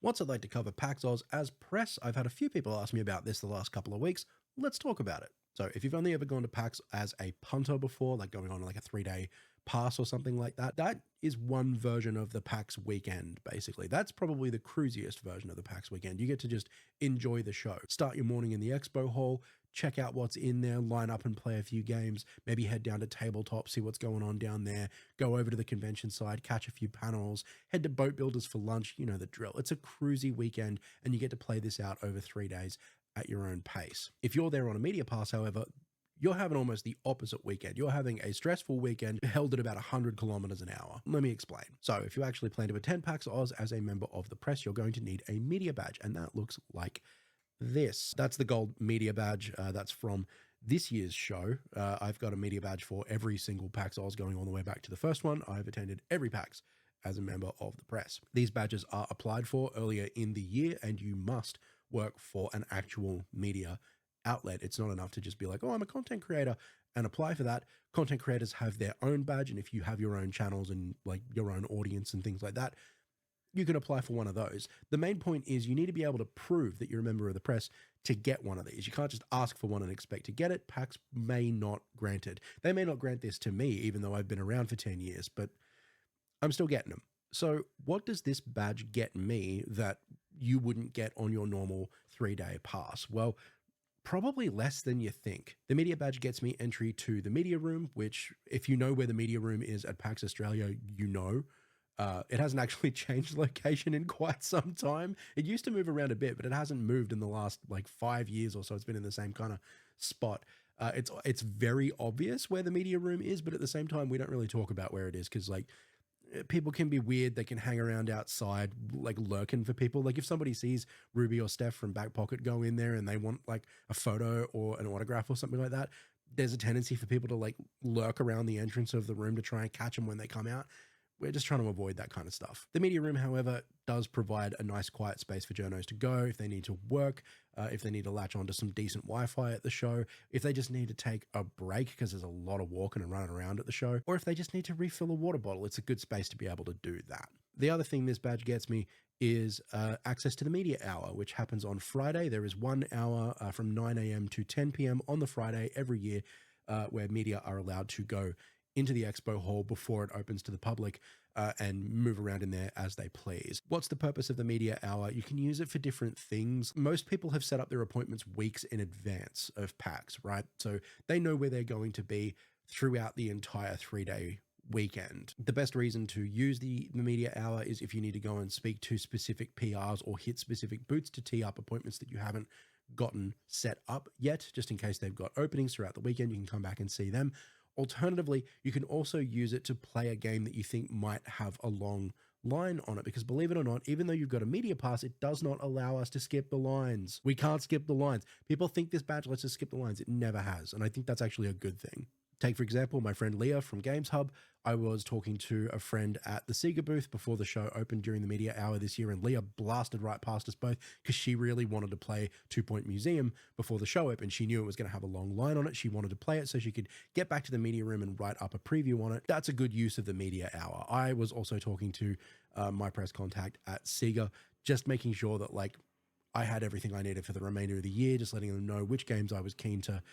What's it like to cover PAX Aus as press? I've had a few people ask me about this the last couple of weeks. Let's talk about it. So if you've only ever gone to PAX as a punter before, like going on like a 3-day pass or something like that, that is one version of the PAX weekend, basically. That's probably the cruisiest version of the PAX weekend. You get to just enjoy the show. Start your morning in the expo hall, check out what's in there, line up and play a few games, maybe head down to tabletop, see what's going on down there, go over to the convention side, catch a few panels, head to Boat Builders for lunch, you know the drill. It's a cruisy weekend and you get to play this out over 3 days at your own pace. If you're there on a media pass, however, you're having almost the opposite weekend. You're having a stressful weekend held at about 100 kilometers an hour. Let me explain. So if you actually plan to attend PAX Aus as a member of the press, you're going to need a media badge, and that looks like this. That's the gold media badge. That's from this year's show. I've got a media badge for every single PAX Aus going all the way back to the first one. I've attended every PAX as a member of the press. These badges are applied for earlier in the year, and you must work for an actual media outlet. It's not enough to just be like, oh, I'm a content creator and apply for that. Content creators have their own badge, and if you have your own channels and like your own audience and things like that, you can apply for one of those. The main point is you need to be able to prove that you're a member of the press to get one of these. You can't just ask for one and expect to get it. PAX may not grant it. They may not grant this to me, even though I've been around for 10 years, but I'm still getting them. So what does this badge get me that you wouldn't get on your normal 3-day pass? Well, probably less than you think. The media badge gets me entry to the media room, which if you know where the media room is at PAX Australia, you know. It hasn't actually changed location in quite some time. It used to move around a bit, but it hasn't moved in the last like 5 years or so. It's been in the same kind of spot. It's very obvious where the media room is, but at the same time, we don't really talk about where it is because like people can be weird. They can hang around outside, like lurking for people. Like if somebody sees Ruby or Steph from Back Pocket go in there and they want like a photo or an autograph or something like that, there's a tendency for people to like lurk around the entrance of the room to try and catch them when they come out. We're just trying to avoid that kind of stuff. The media room, however, does provide a nice quiet space for journos to go if they need to work, if they need to latch onto some decent Wi-Fi at the show, if they just need to take a break because there's a lot of walking and running around at the show, or if they just need to refill a water bottle. It's a good space to be able to do that. The other thing this badge gets me is access to the media hour, which happens on Friday. There is 1 hour from 9 a.m. to 10 p.m. on the Friday every year where media are allowed to go into the expo hall before it opens to the public and move around in there as they please. What's the purpose of the media hour? You can use it for different things. Most people have set up their appointments weeks in advance of PAX, right? So they know where they're going to be throughout the entire 3-day weekend. The best reason to use the media hour is if you need to go and speak to specific PRs or hit specific booths to tee up appointments that you haven't gotten set up yet, just in case they've got openings throughout the weekend. You can come back and see them. Alternatively, you can also use it to play a game that you think might have a long line on it, because believe it or not, even though you've got a media pass, it does not allow us to skip the lines. We can't skip the lines. People think this badge lets us skip the lines. It never has, and I think that's actually a good thing. Take, for example, my friend Leah from Games Hub. I was talking to a friend at the Sega booth before the show opened during the media hour this year, and Leah blasted right past us both because she really wanted to play 2 Point Museum before the show opened. She knew it was going to have a long line on it. She wanted to play it so she could get back to the media room and write up a preview on it. That's a good use of the media hour. I was also talking to my press contact at Sega, just making sure that like I had everything I needed for the remainder of the year, just letting them know which games I was keen to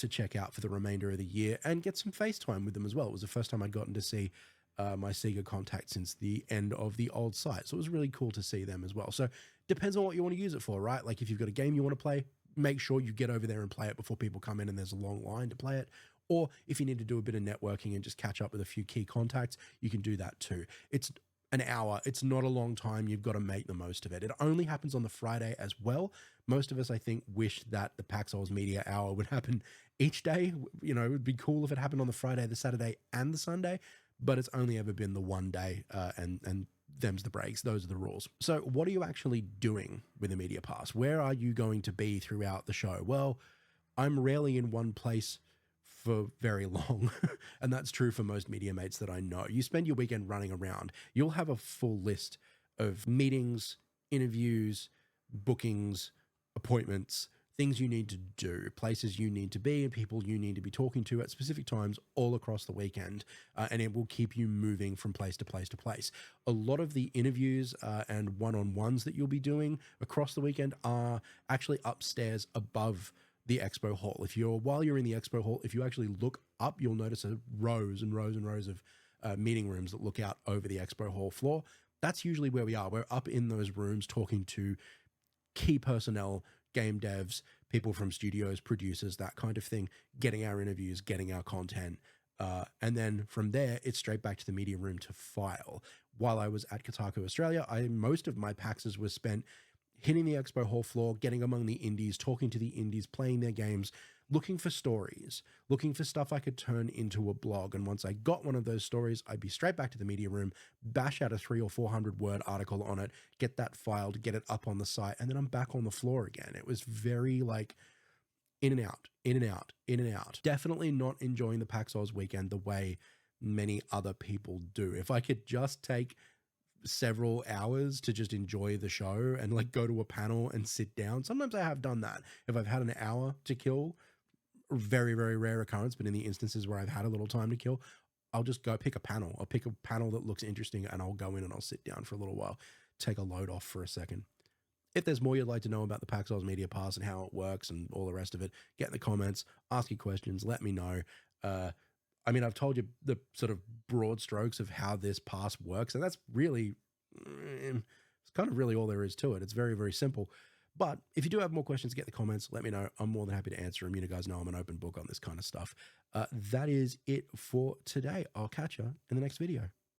check out for the remainder of the year and get some FaceTime with them as well. It was the first time I'd gotten to see my Sega contact since the end of the old site. So it was really cool to see them as well. So depends on what you want to use it for, right? Like if you've got a game you want to play, make sure you get over there and play it before people come in and there's a long line to play it. Or if you need to do a bit of networking and just catch up with a few key contacts, you can do that too. It's an hour. It's not a long time. You've got to make the most of it. It only happens on the Friday as well. Most of us, I think, wish that the PAX Aus media hour would happen each day. You know, it would be cool if it happened on the Friday, the Saturday, and the Sunday, but it's only ever been the one day, and them's the breaks. Those are the rules. So what are you actually doing with a media pass? Where are you going to be throughout the show? Well, I'm rarely in one place for very long. And that's true for most media mates that I know. You spend your weekend running around, you'll have a full list of meetings, interviews, bookings, appointments, things you need to do, places you need to be, and people you need to be talking to at specific times all across the weekend. And it will keep you moving from place to place to place. A lot of the interviews and one-on-ones that you'll be doing across the weekend are actually upstairs above the expo hall. While you're in the expo hall, if you actually look up, you'll notice rows and rows and rows of meeting rooms that look out over the expo hall floor. That's usually where we are. We're up in those rooms talking to key personnel, game devs, people from studios, producers, that kind of thing, getting our interviews, getting our content. And then from there, it's straight back to the media room to file. While I was at Kotaku Australia, most of my PAXs were spent hitting the expo hall floor, getting among the indies, talking to the indies, playing their games, looking for stories, looking for stuff I could turn into a blog. And once I got one of those stories, I'd be straight back to the media room, bash out a 300 or 400 word article on it, get that filed, get it up on the site, and then I'm back on the floor again. It was very like in and out, in and out, in and out. Definitely not enjoying the PAX Aus weekend the way many other people do. If I could just take several hours to just enjoy the show and like go to a panel and sit down. Sometimes I have done that. If I've had an hour to kill, very, very rare occurrence, but in the instances where I've had a little time to kill, I'll just go pick a panel. I'll pick a panel that looks interesting and I'll go in and I'll sit down for a little while, take a load off for a second. If there's more you'd like to know about the PAX Aus Media Pass and how it works and all the rest of it, get in the comments, ask your questions, let me know. I mean, I've told you the sort of broad strokes of how this pass works, and that's really, it's kind of really all there is to it. It's very, very simple. But if you do have more questions, get in the comments, let me know. I'm more than happy to answer them. You guys know I'm an open book on this kind of stuff. That is it for today. I'll catch you in the next video.